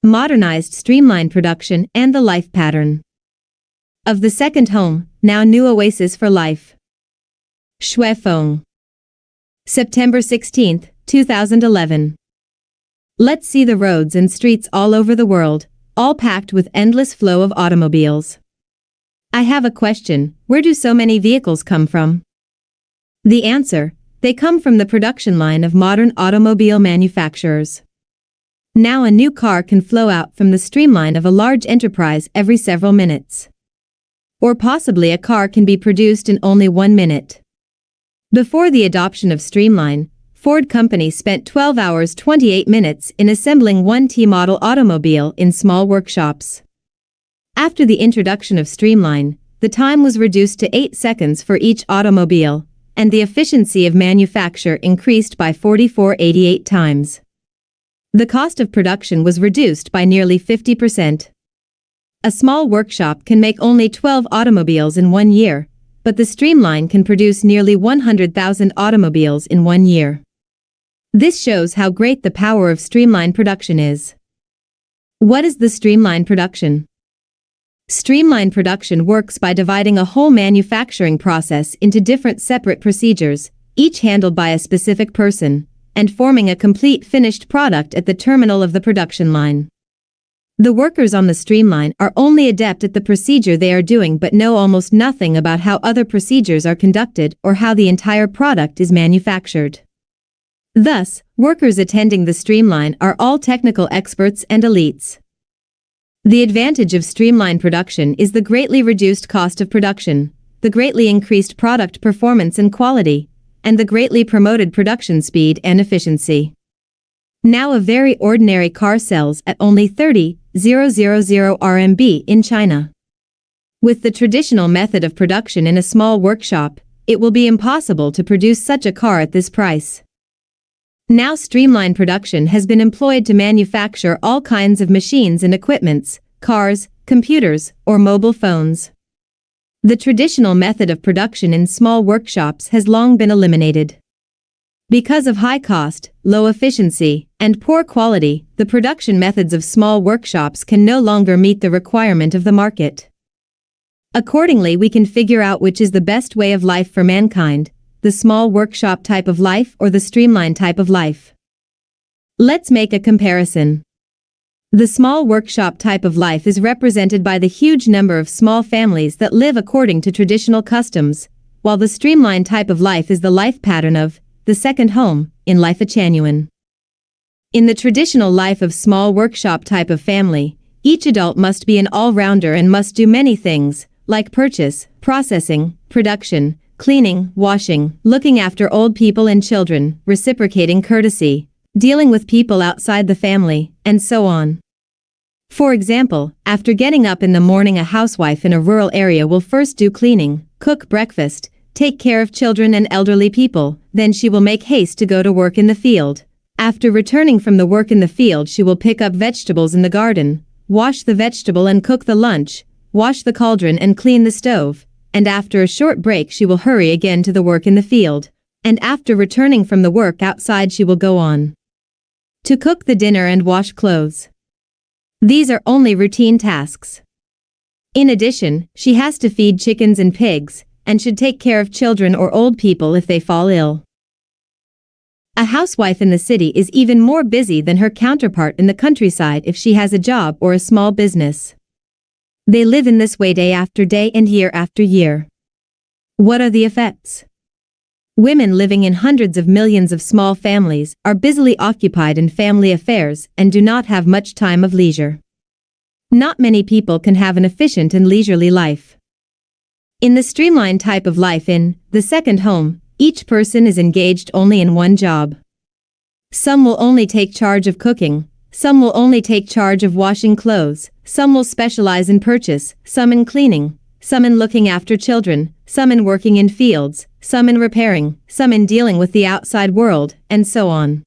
Modernized Streamline Production and the Life Pattern of the Second Home, now new oasis for life. Xuefeng. September 16, 2011. Let's see the roads and streets all over the world, all packed with endless flow of automobiles. I have a question: where do so many vehicles come from? The answer: they come from the production line of modern automobile manufacturers. Now a new car can flow out from the streamline of a large enterprise every several minutes. Or possibly a car can be produced in only 1 minute. Before the adoption of Streamline, Ford Company spent 12 hours 28 minutes in assembling one T-model automobile in small workshops. After the introduction of Streamline, the time was reduced to 8 seconds for each automobile, and the efficiency of manufacture increased by 44.88 times. The cost of production was reduced by nearly 50%. A small workshop can make only 12 automobiles in 1 year, but the Streamline can produce nearly 100,000 automobiles in 1 year. This shows how great the power of Streamline production is. What is the Streamline production? Streamline production works by dividing a whole manufacturing process into different separate procedures, each handled by a specific person, and forming a complete finished product at the terminal of the production line. The workers on the Streamline are only adept at the procedure they are doing but know almost nothing about how other procedures are conducted or how the entire product is manufactured. Thus, workers attending the Streamline are all technical experts and elites. The advantage of Streamline production is the greatly reduced cost of production, the greatly increased product performance and quality, and the greatly promoted production speed and efficiency. Now a very ordinary car sells at only 30,000 RMB in China. With the traditional method of production in a small workshop, it will be impossible to produce such a car at this price. Now Streamline production has been employed to manufacture all kinds of machines and equipments, cars, computers, or mobile phones. The traditional method of production in small workshops has long been eliminated. Because of high cost, low efficiency, and poor quality, the production methods of small workshops can no longer meet the requirement of the market. Accordingly, we can figure out which is the best way of life for mankind, the small workshop type of life or the streamline type of life. Let's make a comparison. The small workshop type of life is represented by the huge number of small families that live according to traditional customs, while the streamline type of life is the life pattern of the second home in lifechanyuan. In the traditional life of small workshop type of family, each adult must be an all-rounder and must do many things, like purchase, processing, production, cleaning, washing, looking after old people and children, reciprocating courtesy, dealing with people outside the family, and so on. For example, after getting up in the morning, a housewife in a rural area will first do cleaning, cook breakfast, take care of children and elderly people, then she will make haste to go to work in the field. After returning from the work in the field, she will pick up vegetables in the garden, wash the vegetable and cook the lunch, wash the cauldron and clean the stove, and after a short break she will hurry again to the work in the field, and after returning from the work outside she will go on to cook the dinner and wash clothes. These are only routine tasks. In addition, she has to feed chickens and pigs, and should take care of children or old people if they fall ill. A housewife in the city is even more busy than her counterpart in the countryside if she has a job or a small business. They live in this way day after day and year after year. What are the effects? Women living in hundreds of millions of small families are busily occupied in family affairs and do not have much time of leisure. Not many people can have an efficient and leisurely life. In the streamlined type of life in the second home, each person is engaged only in one job. Some will only take charge of cooking, some will only take charge of washing clothes, some will specialize in purchase, some in cleaning, some in looking after children, some in working in fields, some in repairing, some in dealing with the outside world, and so on.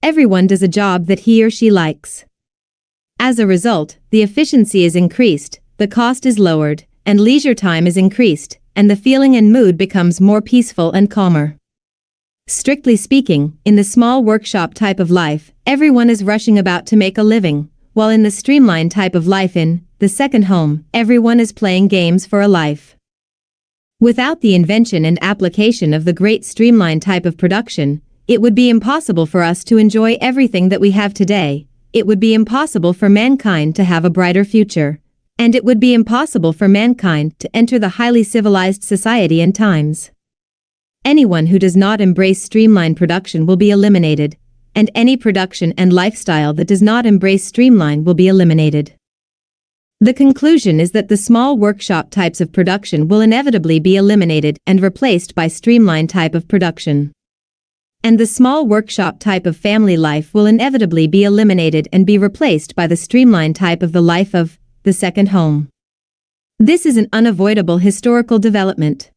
Everyone does a job that he or she likes. As a result, the efficiency is increased, the cost is lowered, and leisure time is increased, and the feeling and mood becomes more peaceful and calmer. Strictly speaking, in the small workshop type of life, everyone is rushing about to make a living, while in the streamlined type of life in the second home, everyone is playing games for a life. Without the invention and application of the great streamlined type of production, it would be impossible for us to enjoy everything that we have today. It would be impossible for mankind to have a brighter future. And it would be impossible for mankind to enter the highly civilized society and times. Anyone who does not embrace streamlined production will be eliminated, and any production and lifestyle that does not embrace streamline will be eliminated. The conclusion is that the small workshop types of production will inevitably be eliminated and replaced by streamlined type of production. And the small workshop type of family life will inevitably be eliminated and be replaced by the streamlined type of the life of the second home. This is an unavoidable historical development.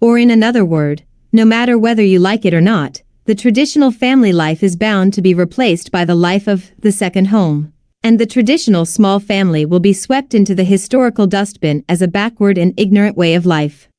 Or in another word, no matter whether you like it or not, the traditional family life is bound to be replaced by the life of the second home. And the traditional small family will be swept into the historical dustbin as a backward and ignorant way of life.